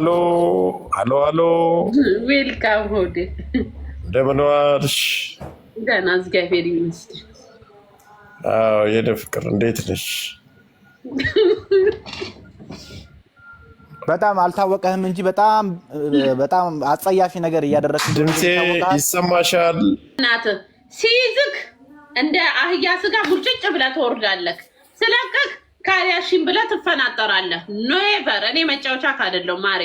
ሄሎ ዌልካም ሆዴ እንደምን ዋልሽ? ደህና እግዚአብሔር ይመስገን። አዎ የኔ ፍቅር እንዴት ነሽ? በጣም አልታወቀህም እንጂ በጣም አጸያፊ ነገር እያደረግሽ ድምጼ ይሰማሻል? እናት ሲይዝክ እንደ አህያ ስጋ ሙጭጭ ብለህ ትወርዳለህ። ስለቀቅ ካሪያሽን ብለህ ትፈናጠራለህ። ኖኤቨር እኔ መጫወቻ ካደለው ማሬ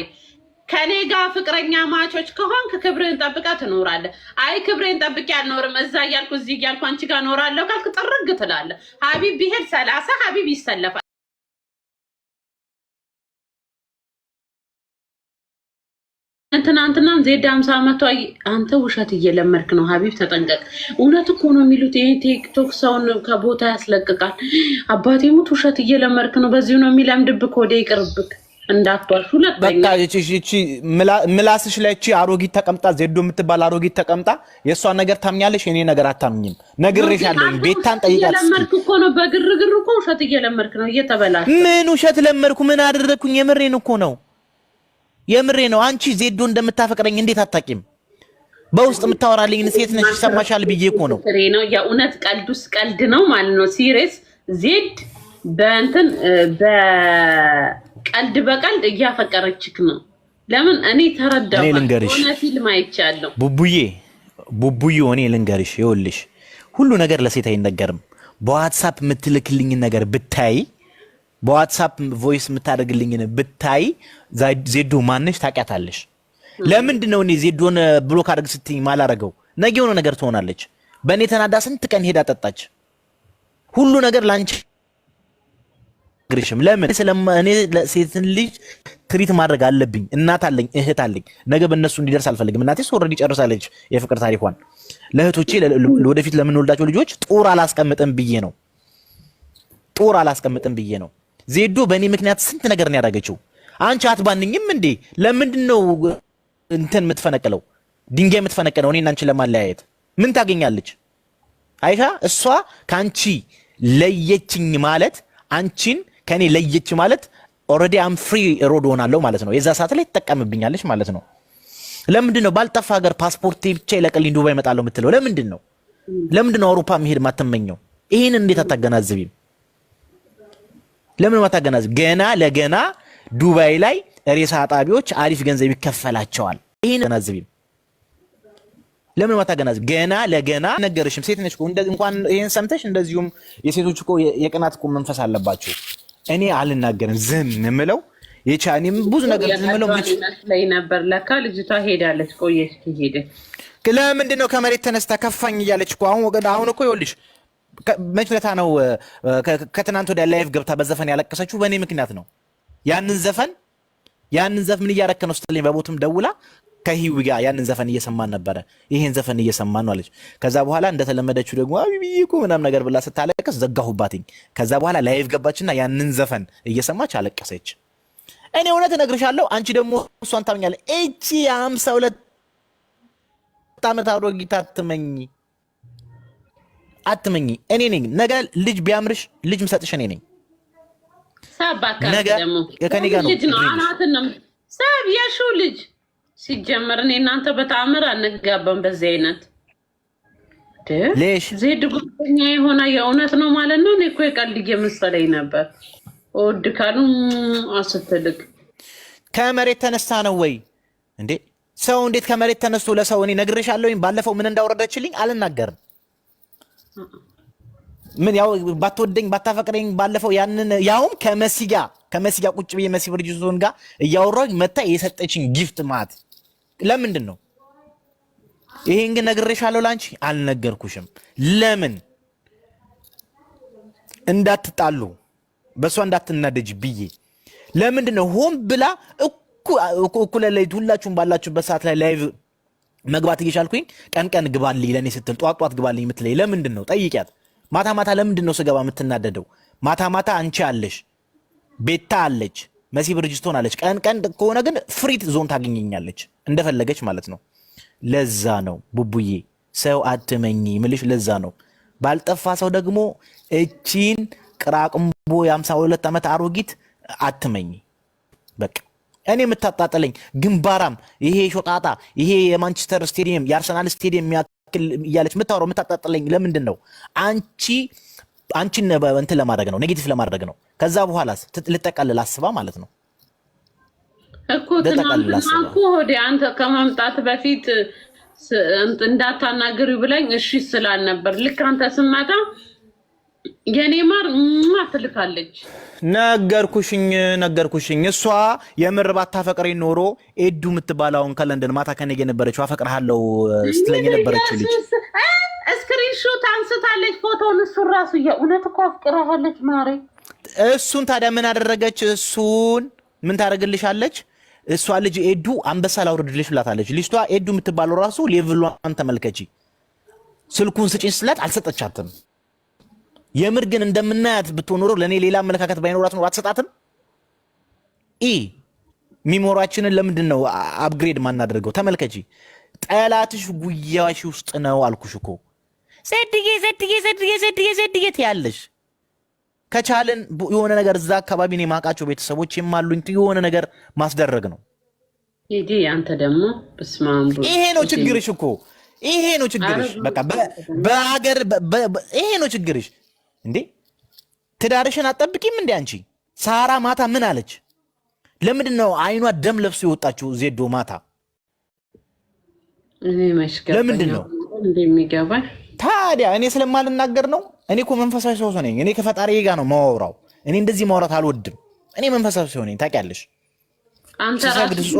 ከኔ ጋር ፍቅረኛ ማቾች ከሆንክ ክብርህን ጠብቀህ ትኖራለህ። አይ ክብሬን ጠብቄ አልኖርም እዛ እያልኩ እዚህ እያልኩ አንቺ ጋር እኖራለሁ ካልክ ጥርግ ትላለህ። ሀቢብ ቢሄድ 30 ሀቢብ ይሰለፋል። ትናንትናም ዜድ 50 ዓመቷ አንተ ውሸት እየለመድክ ነው ሀቢብ ተጠንቀቅ። እውነት እኮ ነው የሚሉት ይሄ ቲክቶክ ሰውን ከቦታ ያስለቅቃል። አባቴ ሙት ውሸት እየለመድክ ነው። በዚሁ ነው የሚለምድብክ። ወደ ይቅርብክ እንዳትዋሽ። ሁለተኛ በቃ እቺ ምላስሽ ላይ እቺ አሮጊት ተቀምጣ ዜዶ የምትባል አሮጊት ተቀምጣ የእሷን ነገር ታምኛለሽ፣ የኔ ነገር አታምኝም። ነግሬሻለሁ። ቤታን ጠይቃት። እየለመድክ እኮ ነው። በግርግር እኮ ውሸት እየለመድክ ነው። እየተበላሽ ምን ውሸት ለመድኩ? ምን አደረግኩኝ? የምሬን እኮ ነው። የምሬ ነው። አንቺ ዜዶ እንደምታፈቅረኝ እንዴት አታቂም? በውስጥ የምታወራልኝ ሴት ነሽ። ይሰማሻል ብዬ እኮ ነው። ነው የእውነት ቀልዱስ ቀልድ ነው ማለት ነው። ሲሪየስ ዜድ በእንትን በቀልድ እያፈቀረችክ ነው። ለምን እኔ ተረዳሁ። ሆነ ፊልም አይቻለሁ። ቡቡዬ እኔ ልንገርሽ፣ ይኸውልሽ ሁሉ ነገር ለሴት አይነገርም። በዋትሳፕ የምትልክልኝን ነገር ብታይ፣ በዋትሳፕ ቮይስ የምታደርግልኝን ብታይ ዜዶ ማነሽ ታውቂያታለሽ። ለምንድን ነው እኔ ዜዶን ብሎክ አድርግ ስትይኝ ማላረገው? ነገ የሆነ ነገር ትሆናለች። በእኔ ተናዳ ስንት ቀን ሄዳ ጠጣች። ሁሉ ነገር ላንቺ ግሪሽም ለምን እኔ ሴትን ልጅ ትሪት ማድረግ አለብኝ። እናት አለኝ፣ እህት አለኝ። ነገ በእነሱ እንዲደርስ አልፈልግም። እናቴስ ኦልሬዲ ጨርሳለች የፍቅር ታሪኳን። ለእህቶቼ ወደፊት ለምንወልዳቸው ልጆች ጦር አላስቀምጥም ብዬ ነው። ዜዶ በእኔ ምክንያት ስንት ነገር ነው ያደረገችው። አንቺ አትባንኝም እንዴ? ለምንድን ነው እንትን የምትፈነቅለው? ድንጋይ የምትፈነቅለው እኔና አንቺን ለማለያየት ምን ታገኛለች? አይሻ እሷ ከአንቺ ለየችኝ ማለት አንቺን ከኔ ለየች ማለት ኦልሬዲ አም ፍሪ ሮድ ሆናለሁ ማለት ነው። የዛ ሰዓት ላይ ትጠቀምብኛለች ማለት ነው። ለምንድን ነው ባልጠፋ ሀገር ፓስፖርቴ ብቻ ይለቀልኝ ዱባይ እመጣለሁ የምትለው? ለምንድን ነው አውሮፓ መሄድ ማተመኘው? ይሄን እንዴት አታገናዝቢም? ለምን ማታገናዝብ? ገና ለገና ዱባይ ላይ ሬሳ አጣቢዎች አሪፍ ገንዘብ ይከፈላቸዋል። ይሄን አታገናዝቢም? ለምን ማታገናዝብ? ገና ለገና ነገርሽም ሴት ነሽ እኮ እንኳን ይሄን ሰምተሽ እንደዚሁም የሴቶች እኮ የቅናት እኮ መንፈስ አለባቸው። እኔ አልናገርም ዝም የምለው የቻኔም ብዙ ነገር ዝም የምለው ላይ ነበር። ለካ ልጅቷ ሄዳለች። ቆየች ሄደ። ለምንድን ነው ከመሬት ተነስታ ከፋኝ እያለች እኮ አሁን እኮ ይኸውልሽ መች ለታ ነው ከትናንት ወዲያ ላይቭ ገብታ በዘፈን ያለቀሰችው በእኔ ምክንያት ነው። ያንን ዘፈን ምን እያረከ ነው ስትለኝ በቦትም ደውላ ከሂዊ ጋር ያንን ዘፈን እየሰማን ነበረ። ይሄን ዘፈን እየሰማን ነው አለች። ከዛ በኋላ እንደተለመደችው ደግሞ አቢብዬ እኮ ምናምን ነገር ብላ ስታለቀስ ዘጋሁባትኝ። ከዛ በኋላ ላይቭ ገባችና ያንን ዘፈን እየሰማች አለቀሰች። እኔ እውነት እነግርሻለሁ፣ አንቺ ደግሞ እሷን ታምኛለሽ። እቺ 52 ዓመት አሮጊት አትመኝ። እኔ ነኝ ነገ ልጅ ቢያምርሽ ልጅ ምሰጥሽ እኔ ነኝ። ሳባካ ደግሞ ከኔ ጋር ነው አናትን ነው ሳብ ያሹ ልጅ ሲጀመር እኔ እናንተ በተአምር አንጋባም። በዚህ አይነት ዜድ ጉዳኛ የሆነ የእውነት ነው ማለት ነው። እኔ እኮ የቀልድ እየመሰለኝ ነበር። ወድ ካሉ አስትልቅ ከመሬት ተነስታ ነው ወይ እንዴ? ሰው እንዴት ከመሬት ተነስቶ ለሰው እኔ ነግሬሻለሁኝ። ባለፈው ምን እንዳወረደችልኝ አልናገርም። ምን ያው ባትወደኝ ባታፈቅረኝ ባለፈው ያንን ያውም ከመሲ ጋር ቁጭ ብዬ መሲ ብርጅስቶን ጋር እያወራሁኝ መታ የሰጠችኝ ጊፍት ማለት ለምንድን ነው? ይሄን ግን ነግሬሻለሁ። ላንቺ አልነገርኩሽም። ለምን እንዳትጣሉ በሷ እንዳትናደጅ ብዬ። ለምንድን ነው ሆን ብላ እኩለ ሌሊት ሁላችሁም ባላችሁበት ሰዓት ላይ ላይቭ መግባት እየቻልኩኝ ቀን ግባልኝ ለኔ ስትል ጧት ግባልኝ የምትለኝ ለምንድን ነው? ጠይቂያት። ማታ ለምንድን ነው ስገባ የምትናደደው? ማታ አንቺ አለሽ፣ ቤታ አለች፣ መሲ ብርጅስቶን አለች። ቀን ከሆነ ግን ፍሪት ዞን ታገኘኛለች እንደፈለገች ማለት ነው። ለዛ ነው ቡቡዬ ሰው አትመኝ ምልሽ። ለዛ ነው ባልጠፋ ሰው ደግሞ እቺን ቅራቅምቦ የ52 ዓመት አሮጊት አትመኝ። በቃ እኔ የምታጣጥለኝ ግንባራም ይሄ ሾጣጣ ይሄ የማንቸስተር ስቴዲየም የአርሰናል ስቴዲየም የሚያክል እያለች የምታወራው የምታጣጥለኝ ለምንድን ነው? አንቺን እንትን ለማድረግ ነው፣ ኔጌቲቭ ለማድረግ ነው። ከዛ በኋላስ ልጠቀልል አስባ ማለት ነው እኮ ትናንትና እኮ ሆዴ አንተ ከመምጣት በፊት እንዳታናግሪው ብለኝ እሺ ስላልነበር ልክ አንተ ስመጣ የኔ ማር ትልካለች። ነገርኩሽኝ እሷ የምር ባታፈቅሬ ኖሮ ኤዱ የምትባለውን ከለንደን ማታ ከነገ የነበረችው አፈቅርሃለሁ ስትለኝ የነበረችው ልጅ ስክሪንሾት አንስታለች ፎቶውን። እሱን ራሱ የእውነት እኮ አፍቅርሃለች ማሬ። እሱን ታዲያ ምን አደረገች? እሱን ምን ታደርግልሻለች? እሷ ልጅ ኤዱ አንበሳ ላውርድልሽ ብላታለች። ልጅቷ ኤዱ የምትባለው ራሱ ሌቭሏን ተመልከቺ። ስልኩን ስጪኝ ስላት አልሰጠቻትም። የምር ግን እንደምናያት ብትሆን ኖሮ ለእኔ ሌላ አመለካከት ባይኖራት ኖሮ አትሰጣትም። ሚሞራችንን ለምንድን ነው አፕግሬድ ማናደርገው? ተመልከቺ፣ ጠላትሽ ጉያሽ ውስጥ ነው አልኩሽ እኮ። ዘድጌ ትያለሽ። ከቻልን የሆነ ነገር እዛ አካባቢ እኔ የማውቃቸው ቤተሰቦች የማሉኝ የሆነ ነገር ማስደረግ ነው። አንተ ደግሞ ይሄ ነው ችግርሽ እኮ፣ ይሄ ነው ችግርሽ። በቃ በሀገር ይሄ ነው ችግርሽ። እንዴ ትዳርሽን አትጠብቂም እንዴ አንቺ? ሳራ ማታ ምን አለች? ለምንድን ነው አይኗ ደም ለብሶ የወጣችው ዜዶ ማታ? ለምንድን ነው እንደሚገባኝ ታዲያ? እኔ ስለማልናገር ነው። እኔ እኮ መንፈሳዊ ሰው ነኝ። እኔ ከፈጣሪ ጋር ነው ማወራው። እኔ እንደዚህ ማውራት አልወድም። እኔ መንፈሳዊ ሰው ነኝ ታውቂያለሽ። አንተ ራስህ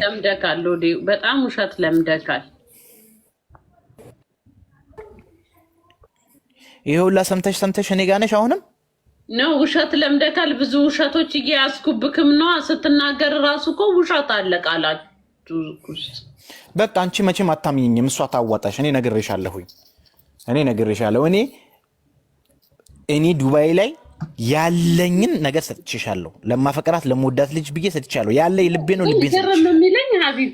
ለምደካል፣ በጣም ውሸት ለምደካል። ይሄ ሁላ ሰምተሽ እኔ ጋር ነሽ አሁንም ነው ውሸት ለምደካል። ብዙ ውሸቶች እያያዝኩብክም ነው። ስትናገር ራሱ እኮ ውሸት አለቃላችሁ። በቃ አንቺ መቼም አታምኝኝም። እሷ ታዋጣሽ። እኔ ነግሬሻለሁኝ። እኔ ዱባይ ላይ ያለኝን ነገር ሰጥቼሻለሁ። ለማፈቅራት ለመወዳት ልጅ ብዬ ሰጥቻለሁ። ያለኝ ልቤ ነው። ልቤ የሚለኝ ሀቢብ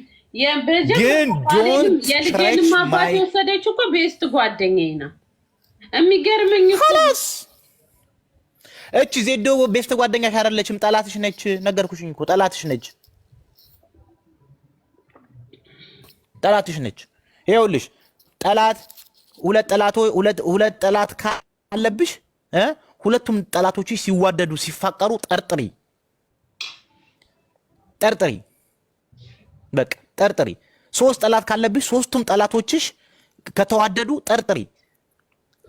ግን የልጄን ማባት የወሰደችው እኮ ቤስት ጓደኛዬ ናት። የሚገርመኝ ኸላስ እቺ ዜዶ ቤስት ጓደኛሽ አይደለችም፣ ጠላትሽ ነች። ነገርኩሽኝ እኮ ጠላትሽ ነች። ይኸውልሽ ጠላት ሁለት ጠላት ካለብሽ ሁለቱም ጠላቶችሽ ሲዋደዱ ሲፋቀሩ ጠርጥሪ። በቃ ጠርጥሪ። ሶስት ጠላት ካለብሽ ሶስቱም ጠላቶችሽ ከተዋደዱ ጠርጥሪ።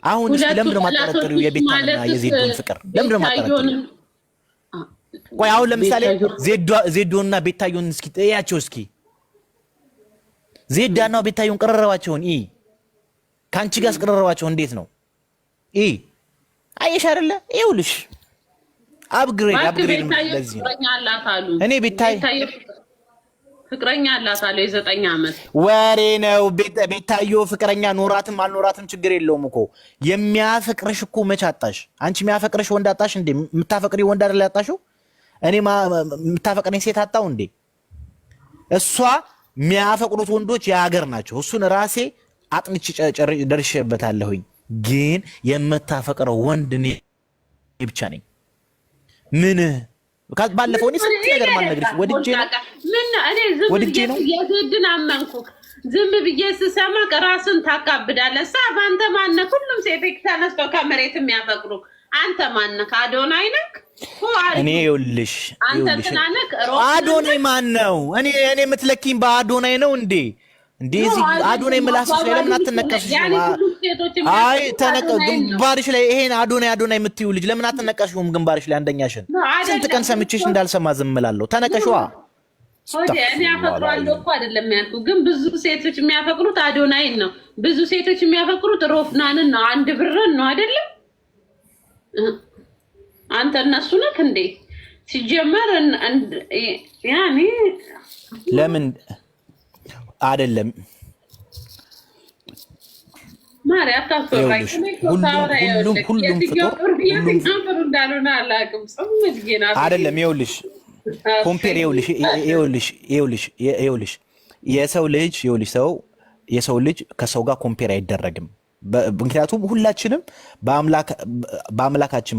አሁን እስኪ ለምንድን ነው የማጠረጥሪው የቤታና የዜዶን ፍቅር? ለምንድን ነው የማጠረጥሪው? ቆይ አሁን ለምሳሌ ዜዶና ቤታዮን እስኪ እያቸው። እስኪ ዜዳና ቤታዮን ቀረረባቸውን ከአንቺ ጋር አስቀረረባቸው እንዴት ነው? አየሽ አይደለ? ይኸውልሽ አፕግሬድ ለዚህ ነው እኔ ፍቅረኛ አላት አለ የ9 ዓመት ወሬ ነው። ቤታዮ ፍቅረኛ ኖራትም አልኖራትም ችግር የለውም እኮ። የሚያፈቅርሽ እኮ መች አጣሽ? አንቺ የሚያፈቅርሽ ወንድ አጣሽ እንዴ? የምታፈቅሪ ወንድ አይደል ያጣሽው? እኔ የምታፈቅረኝ ሴት አጣው እንዴ? እሷ የሚያፈቅሩት ወንዶች የሀገር ናቸው። እሱን ራሴ አጥንቼ ደርሼበታለሁኝ። ግን የምታፈቅረው ወንድ እኔ ብቻ ነኝ። ምን ባለፈው እኔ ስንት ነገር ማልነግርሽ ወድጄ ነው የዜድን አመንኩ። ዝም ብዬ ስሰማ ራስን ታካብዳለህ። በአንተ ማነህ? ሁሉም ሴቶች ተነስተው ከመሬት የሚያፈቅሩ አንተ ማነህ? አዶናይ ነህ? እኔ ይኸውልሽ አዶናይ ማን ነው? እኔ የምትለኪኝ በአዶናይ ነው እንዴ? እንደዚህ አዶናይ ምላስሽ ላይ ለምን አትነቀስሽ? አይ ግንባርሽ ላይ ይሄን አዶናይ የምትይው ልጅ ለምን አትነቀሽውም? ግንባርሽ ላይ አንደኛሽን ስንት ቀን ሰምቼሽ እንዳልሰማ ዝም እላለሁ። ተነቀሽዋ። እኔ አፈቅራለሁ እኮ አይደለም ያልኩህ፣ ግን ብዙ ሴቶች የሚያፈቅሩት አዶናይን ነው። ብዙ ሴቶች የሚያፈቅሩት ሮፍናንን ነው። አንድ ብርን ነው አይደለም? አንተ እነሱ ነህ እንዴ? ሲጀመር ያኔ ለምን አይደለም ማሪ አታስወራኝ። ሁሉም አይደለም። ይኸውልሽ ኮምፔር ይኸውልሽ የሰው ልጅ ከሰው ጋር ኮምፔር አይደረግም። ምክንያቱም ሁላችንም በአምላካችን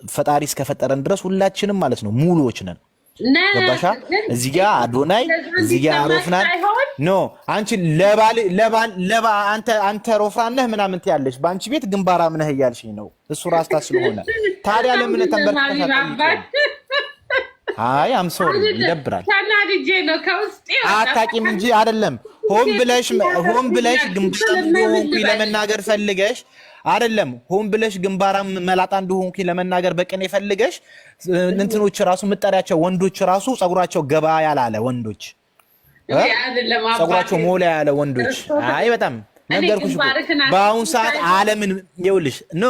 ፈጣሪ እስከፈጠረን ድረስ ሁላችንም ማለት ነው ሙሉዎች ነን። ገባሻ? እዚህ ጋር አዶናይ እዚህ ጋር ሮፍናን ኖ አንቺ ለባ አንተ ሮፍናን ነህ ምናምን ትያለሽ። በአንቺ ቤት ግንባራም ነህ እያልሽኝ ነው። እሱ ራስታ ስለሆነ ታዲያ ለምን ተንበርከሽ? አይ አም ሶሪ ይደብራል። ታናድጄ ነው ከውስጤ አታቂም እንጂ አይደለም። ሆን ብለሽ ግንባራም እንደሆንኩኝ ለመናገር ፈልገሽ አይደለም። ሆን ብለሽ ግንባራም መላጣ እንደሆንኩኝ ለመናገር በቀን ፈልገሽ እንትኖች ራሱ ምጠሪያቸው ወንዶች ራሱ ጸጉራቸው ገባ ያላለ ወንዶች ጸጉራቸው ሞላ ያለ ወንዶች አይ በጣም ነገርኩሽ እኮ በአሁን ሰዓት ዓለምን ይኸውልሽ ኖ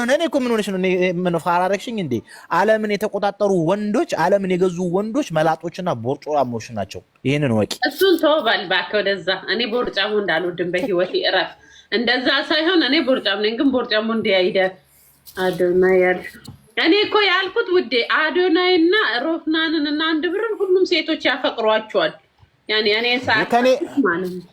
እኔ እኮ ምን ሆነሽ ነው ምን ፈራረክሽኝ እንዴ? ዓለምን የተቆጣጠሩ ወንዶች ዓለምን የገዙ ወንዶች መላጦችና ቦርጫሞች ናቸው። ይሄንን ወቂ እሱን ተወባል እባክህ ወደዛ። እኔ ቦርጫሙ እንዳልወድም በህይወቴ እረፍ። እንደዛ ሳይሆን እኔ ቦርጫም ነኝ፣ ግን ቦርጫሙ እንዲያይደ አዶናይ ያል እኔ እኮ ያልኩት ውዴ አዶናይና ሮፍናንን እና አንድ ብርን ሁሉም ሴቶች ያፈቅሯቸዋል። ያኔ እኔ ሳይሆን ማለት ነው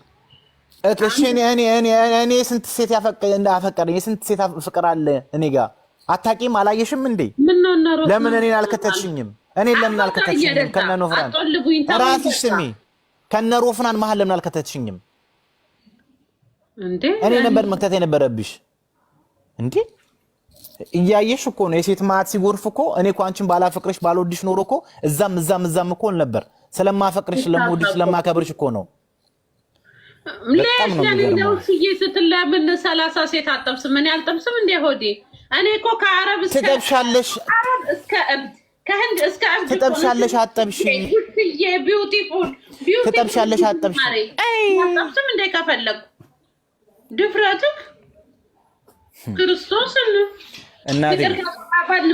እኔ ስንት ሴት እንዳፈቀረኝ የስንት ሴት ፍቅር አለ እኔ ጋር አታቂም? አላየሽም እንዴ? ለምን እኔን አልከተትሽኝም? እኔን ለምን አልከተትሽኝም? ከነ ሮፍናን ራስሽ ስሚ፣ ከነ ሮፍናን መሀል ለምን አልከተትሽኝም እንዴ? እኔ ነበር መክተት የነበረብሽ እንዴ? እያየሽ እኮ ነው የሴት ማት ሲጎርፍ እኮ። እኔ እኮ አንቺን ባላፈቅርሽ ባልወድሽ ኖሮ እኮ እዛም እኮ ነበር። ስለማፈቅርሽ ስለምወድሽ ስለማከብርሽ እኮ ነው። ለምን ስትለምን 30 ሴት አጠብስም? እኔ አልጠብስም እንደ ሆዴ። እኔ እኮ ከአረብ እስከ ትጠብሻለሽ፣ አረብ እስከ እብድ፣ ከህንድ እስከ እብድ ትጠብሻለሽ። አጠብሽኝ ቢዩቲፉል ትጠብሻለሽ። አጠብሽኝ አጠብስም እንደ ከፈለኩ ድፍረትክ ክርስቶስን እናቴ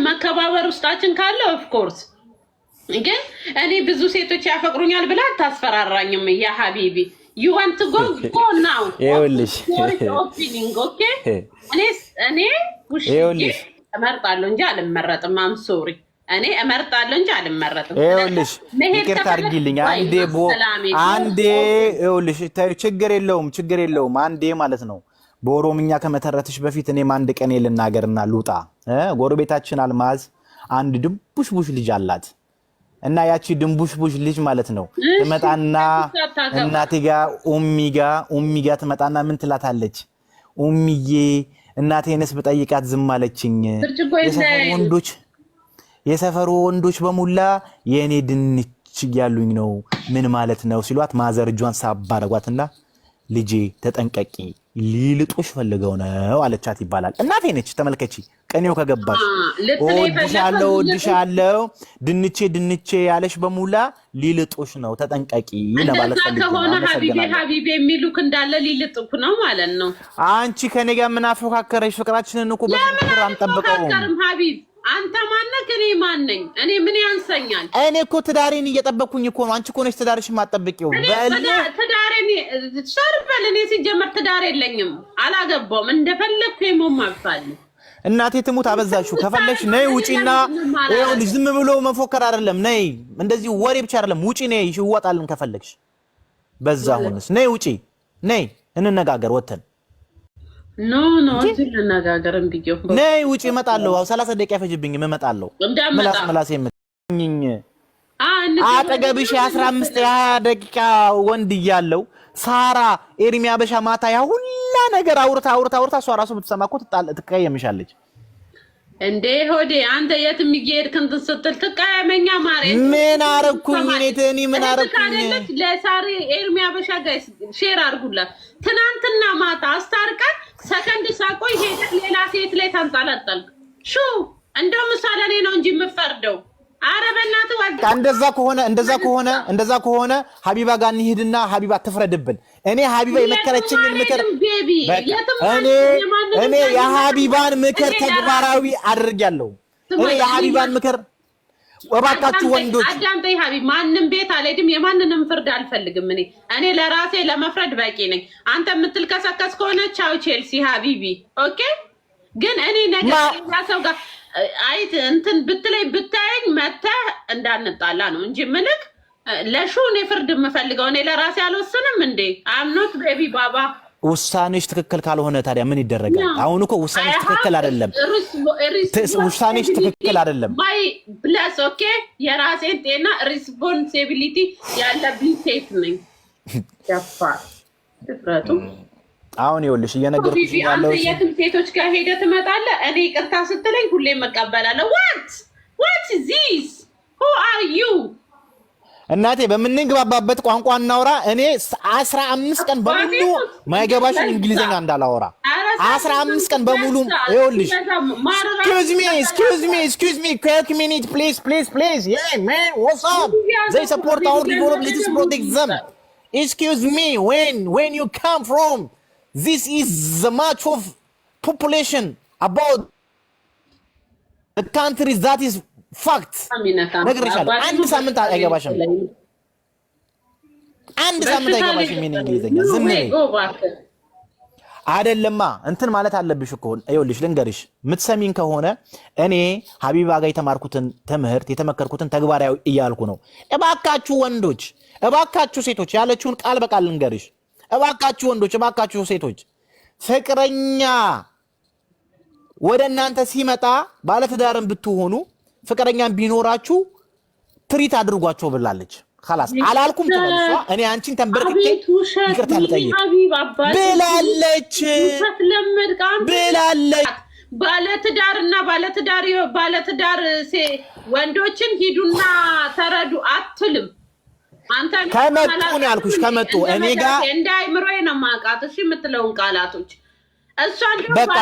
መከባበር ውስጣችን ካለ ኦፍኮርስ። ግን እኔ ብዙ ሴቶች ያፈቅሩኛል ብላ አታስፈራራኝም ያ ሀቢቢ። You want to go now? ይኸውልሽ እኔ እመርጣለሁ እንጂ አልመረጥም። አም ሶሪ እኔ እመርጣለሁ እንጂ አልመረጥም። ይኸውልሽ ይቅርታ አድርጊልኝ አንዴ ይኸውልሽ ችግር የለውም አንዴ ማለት ነው። በኦሮምኛ ከመተረትሽ በፊት እኔም አንድ ቀን ልናገርና ልውጣ። ጎረቤታችን አልማዝ አንድ ድንቡሽቡሽ ልጅ አላት እና ያቺ ድንቡሽቡሽ ልጅ ማለት ነው ትመጣና እናቴ ጋር ኡሚ ጋር ትመጣና ምን ትላታለች? ኡሚዬ እናቴንስ ብጠይቃት ዝም አለችኝ። የሰፈሩ ወንዶች በሙላ የኔ ድንች እያሉኝ ነው ምን ማለት ነው ሲሏት ማዘር እጇን ሳባረጓትና ልጄ ተጠንቀቂ ሊልጦሽ ፈልገው ነው አለቻት ይባላል። እናቴ ነች። ተመልከቺ ቀኔው ከገባሽ ወድሻለው ድንቼ ያለሽ በሙላ ሊልጦሽ ነው ተጠንቀቂ ለማለት ፈልገው ነው። ሀቢቤ የሚሉክ እንዳለ ሊልጥኩ ነው ማለት ነው። አንቺ ከኔ ጋር ምን አፈካከረሽ? ፍቅራችንን እኮ በፍቅር አንጠብቀውም። ሀቢብ አንተ ማነህ? እኔ ማን ነኝ? እኔ ምን ያንሰኛል? እኔ እኮ ትዳሬን እየጠበቅኩኝ እኮ ነው። አንቺ እኮ ነሽ ትዳርሽን ማጠብቂው። ትዳሬን ሰርበል። እኔ ሲጀመር ትዳር የለኝም፣ አላገባውም። እንደፈለግኩ የሞማብሳል። እናቴ ትሙት አበዛሽው። ከፈለሽ ነይ ውጪና ይኸውልሽ፣ ዝም ብሎ መፎከር አይደለም። ነይ እንደዚህ ወሬ ብቻ አይደለም። ውጪ ነይ ይወጣልን ከፈለግሽ። በዛ ሆነስ ነይ ውጪ፣ ነይ እንነጋገር ወተን ኖ እንነጋገርን ቢየው ነይ ውጪ። እመጣለሁ። 30 ደቂቃ ይፈጅብኝ እመጣለሁ። ምላስ የምትኝ አጠገብሽ 15 20 ደቂቃ ወንድ እያለው ሳራ ኤርሚያ በሻ ማታ ያ ሁላ ነገር አውርታ እሷ ራሱ ብትሰማ እኮ ትቀየምሻለች። እንዴ ሆዴ አንተ የትም እየሄድክ እንትን ስትል ትቀየመኛ ማሬ። ምን አረኩኝ እኔ ምን አረኩኝ? ለሳሪ ኤርሚያ በሻ ጋይስ ሼር አድርጉላት። ትናንትና ማታ አስታርቀን ሰከንድ ሳቆይ ሄደህ ሌላ ሴት ላይ ተንጠለጠልክ። እንደው ምሳሌ እኔ ነው እንጂ የምፈርደው። ኧረ በእናትህ እንደዛ ከሆነ ሀቢባ ጋር እንሂድና ሀቢባ ትፍረድብን። እኔ ሀቢባ የመከረችኝን ምክር እኔ የሀቢባን ምክር ተግባራዊ አድርጊያለሁ። እኔ የሀቢባን ምክር እባካችሁ ወንዶች አዳምጠኝ። ሀቢብ ማንም ቤት አልሄድም። የማንንም ፍርድ አልፈልግም። እኔ ለራሴ ለመፍረድ በቂ ነኝ። አንተ የምትልከሰከስ ከሆነ ቻው ቼልሲ ሀቢቢ ኦኬ። ግን እኔ ነገር ሰው ጋር አይት እንትን ብታየኝ መተህ እንዳንጣላ ነው እንጂ ምልክ ለሹ እኔ ፍርድ የምፈልገው እኔ ለራሴ አልወስንም እንዴ። አምኖት ቤቢ ባባ ውሳኔሽ ትክክል ካልሆነ ታዲያ ምን ይደረጋል? አሁን እኮ ውሳኔሽ ትክክል አይደለም። ውሳኔሽ ትክክል አይደለም። ማይ ፕላስ ኦኬ የራሴን ጤና ሪስፖንሲቢሊቲ ያለብኝ ሴት ነኝ። ያፋ ትፍረቱ አሁን ይኸውልሽ እየነገርኩሽ ያለው የትም ሴቶች ጋር ሄደህ ትመጣለህ። እኔ ይቅርታ ስትለኝ ሁሌም መቀበላለሁ። what is this who are you እናቴ በምንግባባበት ቋንቋ እናውራ። እኔ 15 ቀን በሙሉ ማይገባሽን እንግሊዘኛ እንዳላወራ 15 ቀን በሙሉ ይኸውልሽ excuse me quick minute please yeah man what's up they support our development let's protect them excuse me when you come from this is the much of population about the countries that is fact ነግሬሻለሁ። አንድ ሳምንት አይገባሽም። አንድ ሳምንት አይገባሽም። ምን እንግሊዘኛ ዝም በይ አይደለማ እንትን ማለት አለብሽ እኮ ይኸውልሽ ልንገርሽ የምትሰሚኝ ከሆነ እኔ ሀቢባ ጋር የተማርኩትን ትምህርት የተመከርኩትን ተግባራዊ እያልኩ ነው። እባካችሁ ወንዶች እባካችሁ ሴቶች ያለችውን ቃል በቃል ልንገርሽ። እባካችሁ ወንዶች እባካችሁ ሴቶች ፍቅረኛ ወደ እናንተ ሲመጣ ባለትዳርን ብትሆኑ ፍቅረኛን ቢኖራችሁ ትሪት አድርጓቸው ብላለች። خلاص አላልኩም ተመልሷ እኔ አንቺን ተንበርክኬ ይቅርታ ልጠይቅ ብላለች ባለትዳርና ባለትዳር ወንዶችን ሂዱና ተረዱ አትልም። አንተ ከመጡ ነው ያልኩሽ። ከመጡ እኔ ጋር እንዳይምሮዬ ነው ማቃት እሺ የምትለውን ቃላቶች በቃ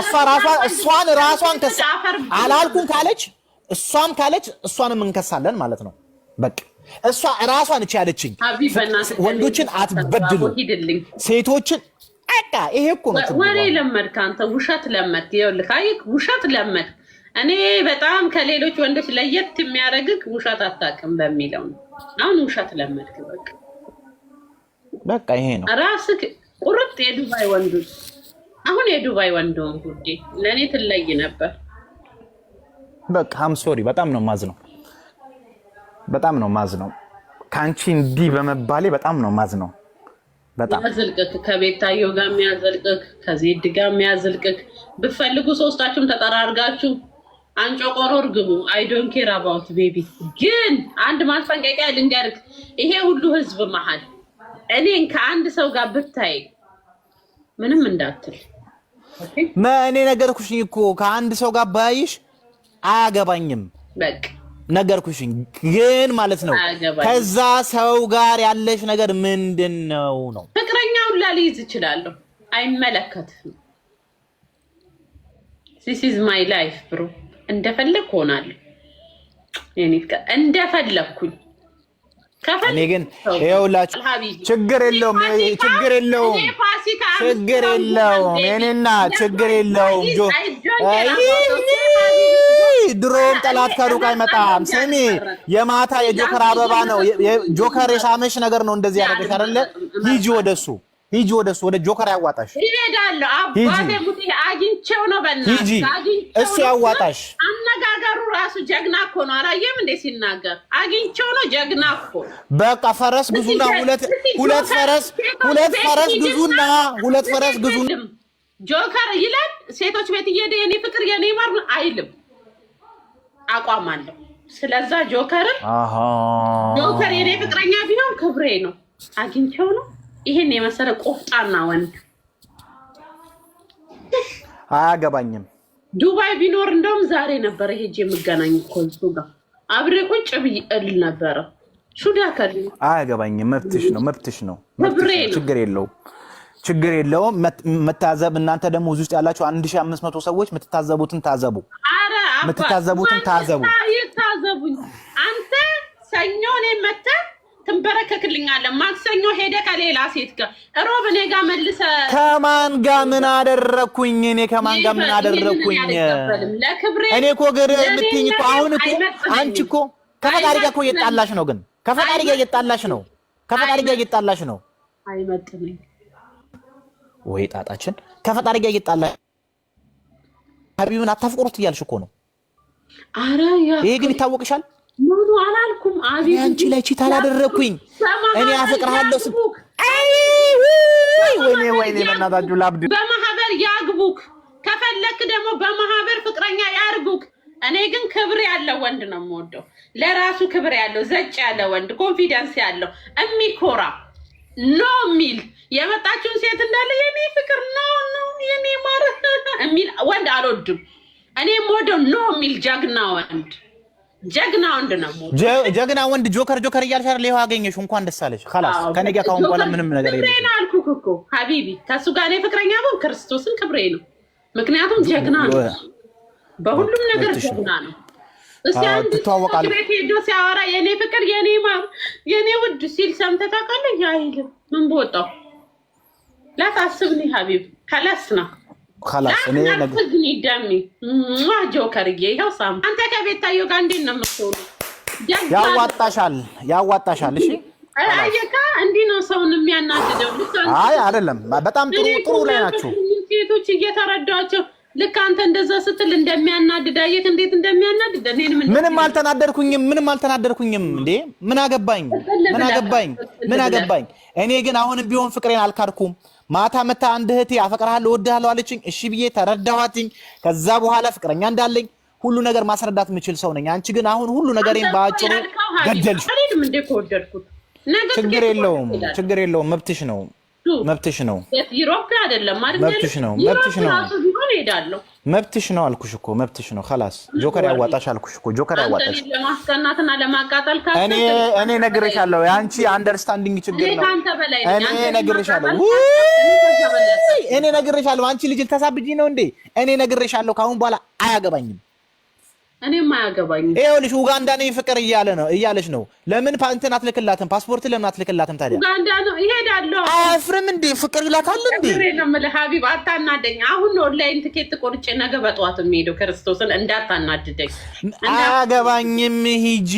እሷን ራሷን አላልኩም ካለች እሷም ካለች እሷንም እንከሳለን ማለት ነው። በቃ እሷ ራሷን እቺ ያለችኝ ወንዶችን አትበድሉ ሴቶችን አቃ ይሄ እኮ ነው ወሬ ለመድክ አንተ ውሸት ለመድክ። ይኸውልህ አይክ ውሸት ለመድክ። እኔ በጣም ከሌሎች ወንዶች ለየት የሚያደርግክ ውሸት አታውቅም በሚለው ነው። አሁን ውሸት ለመድክ በቃ ይሄ ነው ራስክ ቁርጥ የዱባይ ወንዶች አሁን የዱባይ ወንዶን ጉዴ ለኔ ትለይ ነበር። በቃ አም ሶሪ በጣም ነው ማዝነው ካንቺ እንዲህ በመባሌ በጣም ነው ማዝነው። በጣም ያዝልቅክ ከቤታየው ጋር የሚያዘልቅክ ከዜድ ጋር የሚያዘልቅክ ብትፈልጉ ሶስታችሁም ተጠራርጋችሁ አንጮቆሮ እርግቡ። አይ ዶንት ኬር አባውት ቤቢ። ግን አንድ ማስጠንቀቂያ ልንገርክ፣ ይሄ ሁሉ ህዝብ መሀል እኔን ከአንድ ሰው ጋር ብታይ ምንም እንዳትል። እኔ ነገርኩሽ እኮ ከአንድ ሰው ጋር ባይሽ አያገባኝም። በቃ ነገርኩሽኝ። ግን ማለት ነው ከዛ ሰው ጋር ያለሽ ነገር ምንድነው ነው? ፍቅረኛውን ላልይዝ እችላለሁ፣ አይመለከትም። this is my life bro። እንደፈለኩ ሆናለሁ እኔ እንደፈለኩኝ እኔ ግን ይኸውላችሁ ችግር የለውም እኔና ችግር የለውም ድሮም ጠላት ከሩቅ አይመጣም። ስሚ የማታ የጆከር አበባ ነው ጆከር የሳመሽ ነገር ነው እንደዚህ ያደረገሽ አይደለ? ሂጂ ወደሱ ወደ ጆከር ያዋጣሽ። ይሄዳለሁ አባቴ ሙቲ አግኝቼው ነው በእናትህ እሱ ያዋጣሽ። አነጋገሩ ራሱ ጀግና እኮ ነው። አላየም እንዴ ሲናገር? አግኝቼው ነው ጀግና እኮ። በቃ ፈረስ ግዙና ሁለት ፈረስ ግዙና ጆከር ይላል ሴቶች ቤት እየሄደ የኔ ፍቅር የኔ ማር አይልም። አቋም አለው። ስለዛ ጆከር የኔ ፍቅረኛ ቢሆን ክብሬ ነው። አግኝቼው ነው ይሄን የመሰለ ቆፍጣና ወንድ አያገባኝም። ዱባይ ቢኖር እንደውም ዛሬ ነበር ሄጄ የምገናኝ እኮ እሱ ጋር አብሬ ቁጭ ብዬ እል ነበር። ሹዳ ከል አያገባኝም። መብትሽ ነው። ችግር የለውም። መታዘብ እናንተ ደግሞ እዚህ ውስጥ ያላችሁ 1500 ሰዎች የምትታዘቡትን ታዘቡ። ይታዘቡኝ። አንተ ሰኞ እኔን መተህ ትንበረከክልኛለህ። ማክሰኞ ሄደ ከሌላ ሴት ጋር ሮብ እኔ ጋር መልሰ ከማን ጋር ምን አደረኩኝ? እኔ ከማን ጋር ምን አደረኩኝ? እኔ እኮ ግር የምትይኝ እኮ አሁን እኮ አንቺ እኮ ከፈጣሪ ጋር እኮ እየጣላሽ ነው። ግን ከፈጣሪ ጋር እየጣላሽ ነው። አይመጥነኝ ወይ ጣጣችን ከፈጣሪ ጋር እየጣላሽ ሀቢብን አታፍቅሩት እያልሽ እኮ ነው። ኧረ ይሄ ግን ይታወቅሻል። ኖ አላልኩም። አቤት አንቺ ላይ ቺት አላደረኩኝ። እኔ አፈቅርሃለሁ ወይኔ በእናታችሁ ላብድ። በማህበር ያግቡክ፣ ከፈለክ ደግሞ በማህበር ፍቅረኛ ያርጉክ። እኔ ግን ክብር ያለው ወንድ ነው የምወደው፣ ለራሱ ክብር ያለው ዘጭ ያለ ወንድ፣ ኮንፊደንስ ያለው የሚኮራ ኖ የሚል የመጣችውን ሴት እንዳለ የኔ ፍቅር ነው የኔ ማር የሚል ወንድ አልወድም። እኔ የምወደው ኖ የሚል ጀግና ወንድ ነው። ጀግና ወንድ ጆከር እያልሽ አይደል? ይኸው አገኘሽ፣ እንኳን ደስ አለሽ። خلاص ከኔ ጋር ካሁን በኋላ ምንም ነገር የለም። ክብሬ ነው አልኩህ እኮ ሀቢቢ፣ ከሱ ጋር እኔ ፍቅረኛ ነው። ክርስቶስን ክብሬ ነው፣ ምክንያቱም ጀግና ነው፣ በሁሉም ነገር ጀግና ነው። እስቲ አንድ ቤት ሄዶ ሲያወራ የኔ ፍቅር የኔ ማር የኔ ውድ ሲል ሰምተህ ታውቃለህ? አይልም። ምን በወጣው ላታስብኒ ሀቢብ ከለስ ነው خلاص እኔ ነገር ደሚ ጆከርዬ ይኸው ሳም አንተ ከቤታዮ ጋር እንዴት ነው የምትሆነው? ያዋጣሻል። እሺ አየካ እንዲህ ነው ሰውን የሚያናድደው። አይ አይደለም፣ በጣም ጥሩ ላይ ናችሁ ሴቶች እየተረዳቸው። ልክ አንተ እንደዛ ስትል እንደሚያናድድ አየክ፣ እንዴት እንደሚያናድድ። ምንም አልተናደርኩኝም እንዴ። ምን አገባኝ? እኔ ግን አሁንም ቢሆን ፍቅሬን አልካድኩም። ማታ መታ አንድ እህቴ አፈቅርሃለሁ እወድሃለሁ አለችኝ። እሺ ብዬ ተረዳኋትኝ። ከዛ በኋላ ፍቅረኛ እንዳለኝ ሁሉ ነገር ማስረዳት የምችል ሰው ነኝ። አንቺ ግን አሁን ሁሉ ነገሬን ባጭሩ ገደልሽ። ችግር የለውም፣ መብትሽ ነው። ዩሮፕ አይደለም ማለት መብትሽ ነው አልኩሽ እኮ መብትሽ ነው። خلاص ጆከር ያዋጣሽ አልኩሽ እኮ ጆከር ያዋጣሽ። ለማስቀናትና ለማቃጠል እኔ ነግሬሻለሁ፣ ያንቺ አንደርስታንዲንግ ችግር ነው። እኔ ነግሬሻለሁ፣ አንቺ ልጅ ልታሳብጂ ነው እንዴ? እኔ ነግሬሻለሁ፣ ካሁን በኋላ አያገባኝም። እኔም አያገባኝም። ይኸውልሽ ኡጋንዳ ነኝ ፍቅር እያለሽ ነው። ለምን እንትን አትልክላትም? ፓስፖርት ለምን አትልክላትም ታዲያ? ኡጋንዳ ነው እሄዳለሁ። አፍርም እንዴ ፍቅር ይላታል እንዴ? ፍቅር ነው የምልህ ሀቢብ፣ አታናደኝ። አሁን ነው ኦንላይን ትኬት ቆርጬ ነገ በጠዋት የምሄደው። ክርስቶስን እንዳታናድደኝ። አያገባኝም፣ ሂጂ።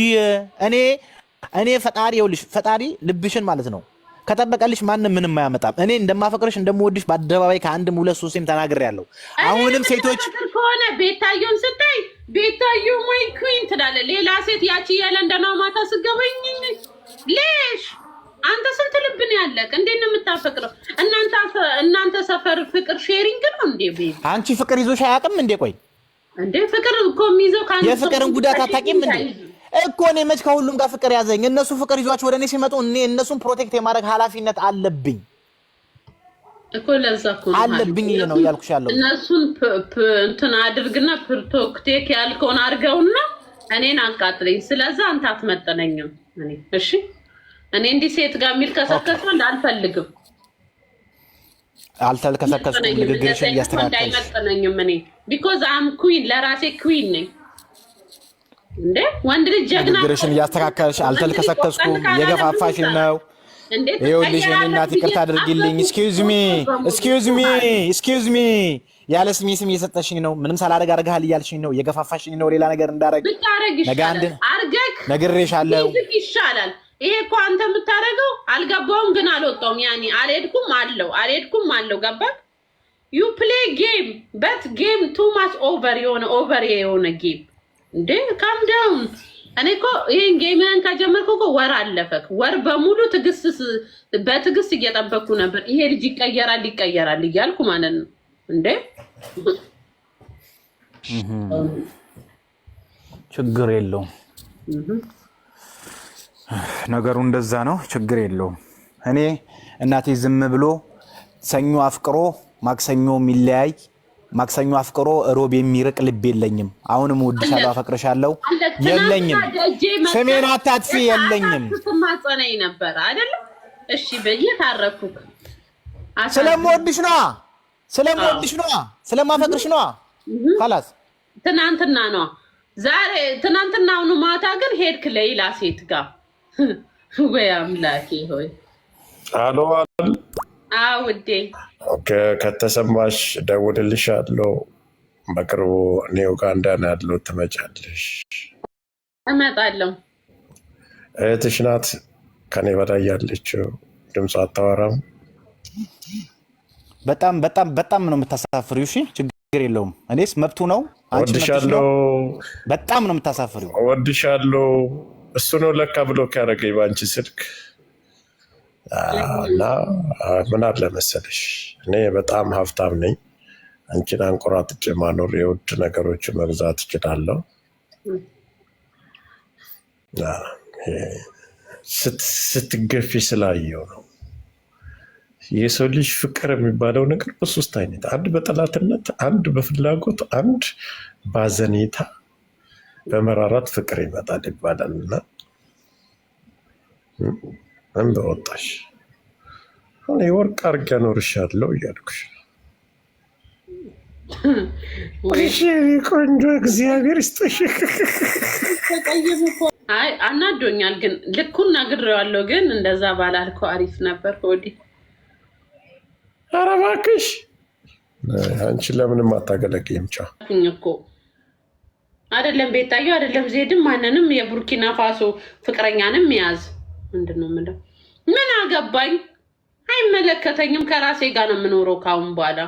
እኔ ፈጣሪ ይኸውልሽ፣ ፈጣሪ ልብሽን ማለት ነው ከጠበቀልሽ ማንም ምንም አያመጣም። እኔ እንደማፈቅርሽ እንደምወድሽ በአደባባይ ከአንድም ሁለት ሶስቴም ተናግሬያለሁ። አሁንም ሴቶች ከሆነ ቤታየውን ስታይ ቤታዩ ማይ ኩዊን ትላለህ። ሌላ ሴት ያቺ የለንደኗ ማታ ስገበኝ ሌሽ አንተ ስንት ልብ ነው ያለህ? እንዴት ነው የምታፈቅረው? እናንተ ሰፈር ፍቅር ሼሪንግ ነው እንዴ? ቤት አንቺ ፍቅር ይዞሽ አያውቅም እንዴ? ቆይ እንዴ ፍቅር እኮ የሚይዘው ካንተ የፍቅርን ጉዳት አታውቂም እንዴ? እኮ እኔ መች ከሁሉም ጋር ፍቅር ያዘኝ። እነሱ ፍቅር ይዟቸው ወደ እኔ ሲመጡ እነሱን ፕሮቴክት የማድረግ ኃላፊነት አለብኝ እኮ። ለዛ እኮ አለብኝ ነው ያልኩሽ ያለው። እነሱን እንትን አድርግና ፕሮቴክት ያልከውን አድርገውና እኔን አቃጥለኝ። ስለዛ አንተ አትመጠነኝም። እሺ እኔ እንዲህ ሴት ጋር የሚል ከሰከሰን አልፈልግም። አልተልከሰከስኩም። ንግግርሽን እያስተካከልሽ አይመጠነኝም። እኔ ቢኮዝ አም ኩዊን፣ ለራሴ ኩዊን ነኝ። እንዴ ወንድ ልጅ ጀግና ንግግርሽን እያስተካከልሽ አልተልከሰከስኩም። የገፋፋሽን ነው። ይኸውልሽ የኔ እናት ይቅርታ አድርጊልኝ። ኤክስኪውዝ ሚ ያለ ስሜ ስም እየሰጠሽኝ ነው። ምንም ሳላደርግ አድርገሃል እያልሽኝ ነው። የገፋፋሽኝ ነው ሌላ ነገር እንዳደርግ። ነገ አንድ ነግሬሻለሁ። ይሻላል። ይሄ እኮ አንተ የምታደርገው አልገባውም፣ ግን አልወጣውም። ያኔ አልሄድኩም አለው ገባክ? ዩ ፕሌይ ጌም በት ጌም ቱ ማች ኦቨር የሆነ ጌም እንዴ ካም ዳውን። እኔ እኮ ይሄን ጌምን ከጀመርኩ እኮ ወር አለፈክ። ወር በሙሉ በትዕግስት እየጠበቅኩ ነበር። ይሄ ልጅ ይቀየራል እያልኩ ማለት ነው። እንዴ ችግር የለውም ነገሩ እንደዛ ነው። ችግር የለውም። እኔ እናቴ ዝም ብሎ ሰኞ አፍቅሮ ማክሰኞ የሚለያይ ማክሰኞ አፍቅሮ ሮብ የሚርቅ ልብ የለኝም። አሁንም እወድሻለሁ፣ አፈቅርሻለሁ የለኝም። ስሜን አታጥፊ የለኝም። ማጸነኝ ነበር አይደል? እሺ በየታረኩክ ስለምወድሽ ነው ስለማፈቅርሽ ነው። خلاص ትናንትና ነው ዛሬ ትናንትናውኑ ማታ ግን ሄድክ ሌላ ሴት ጋር። ወይ አምላኬ ሆይ አሎ ውዴ ከተሰማሽ እደውልልሻለሁ። በቅርቡ እኔ ኡጋንዳ ነው ያለው። ትመጫለሽ? እመጣለሁ። እህትሽ ናት ከኔ በላይ ያለችው። ድምፅ አታወራም። በጣም ነው የምታሳፍሪው። እሺ ችግር የለውም። እኔስ መብቱ ነው። እወድሻለሁ። በጣም ነው የምታሳፍሪው። እወድሻለሁ። እሱ ነው ለካ ብሎክ ያደረገኝ በአንቺ ስልክ። እና ምን አለ መሰለሽ እኔ በጣም ሀብታም ነኝ። አንቺን አንቆራጥጬ ማኖር የውድ ነገሮችን መግዛት እችላለሁ። ስትገፊ ስላየው ነው። የሰው ልጅ ፍቅር የሚባለው ነገር በሶስት አይነት፣ አንድ በጠላትነት፣ አንድ በፍላጎት፣ አንድ ባዘኔታ በመራራት ፍቅር ይመጣል ይባላል። እና ምን በወጣሽ የወርቅ አድርጌ አኖርሻለሁ እያልኩሽ ቆንጆ እግዚአብሔር ይስጥሽ። አይ አናዶኛል፣ ግን ልኩን ነግሬዋለሁ። ግን እንደዛ ባላልከው አሪፍ ነበር። ወዲህ ኧረ እባክሽ አንቺ ለምንም አታገለግይም። ቻ እኮ አይደለም ቤታዩ አይደለም ዜድም ማንንም የቡርኪና ፋሶ ፍቅረኛንም ያዝ ምንድን ነው የምለው? ምን አገባኝ? አይመለከተኝም። ከራሴ ጋር ነው የምኖረው ካሁን በኋላ።